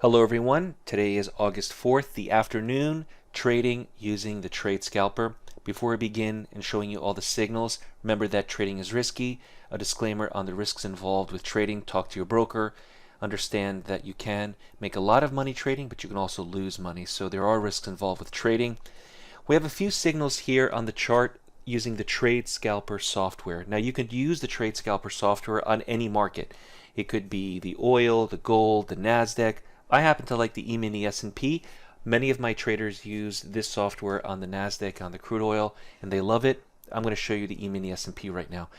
Hello everyone, today is August 4th, the afternoon, trading using the Trade Scalper. Before we begin and showing you all the signals, remember that trading is risky. A disclaimer on the risks involved with trading. Talk to your broker. Understand that you can make a lot of money trading, but you can also lose money. So there are risks involved with trading. We have a few signals here on the chart using the Trade Scalper software. Now you can use the Trade Scalper software on any market. It could be the oil, the gold, the NASDAQ. I happen to like the E-mini S&P. Many of my traders use this software on the NASDAQ, on the crude oil, and they love it. I'm going to show you the E-mini S&P right now.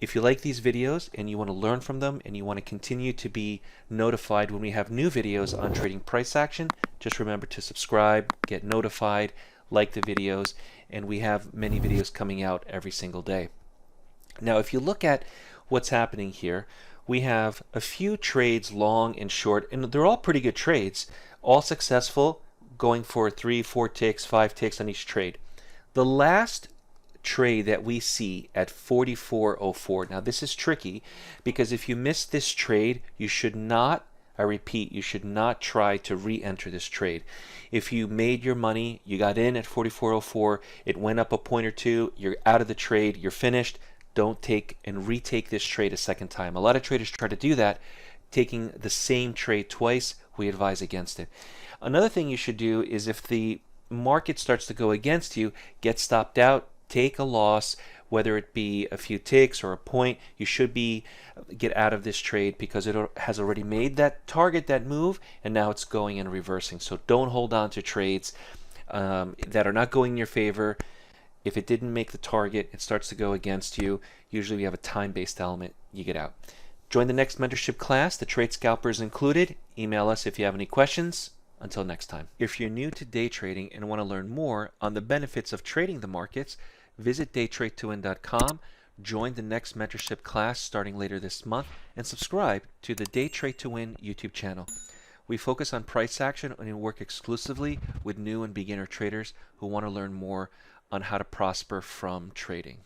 If you like these videos and you want to learn from them and you want to continue to be notified when we have new videos on trading price action, just remember to subscribe, get notified, like the videos, and we have many videos coming out every single day. Now, if you look at what's happening here, we have a few trades, long and short, and they're all pretty good trades, all successful, going for 3, 4 ticks, 5 ticks on each trade. The last trade that we see at 44.04. Now this is tricky because if you miss this trade, you should not, I repeat, you should not try to re-enter this trade. If you made your money, you got in at 44.04, it went up a point or two, you're out of the trade, you're finished, don't take and retake this trade a second time. A lot of traders try to do that, taking the same trade twice. We advise against it. Another thing you should do is if the market starts to go against you, get stopped out, take a loss, whether it be a few ticks or a point. You should get out of this trade because it has already made that target, that move, and now it's going and reversing. So don't hold on to trades that are not going in your favor. If it didn't make the target, it starts to go against you. Usually we have a time-based element, you get out. Join the next mentorship class. The Trade Scalper is included. Email us if you have any questions. Until next time. If you're new to day trading and want to learn more on the benefits of trading the markets, visit DayTradeToWin.com, join the next mentorship class starting later this month, and subscribe to the DayTradeToWin YouTube channel. We focus on price action and we work exclusively with new and beginner traders who want to learn more on how to prosper from trading.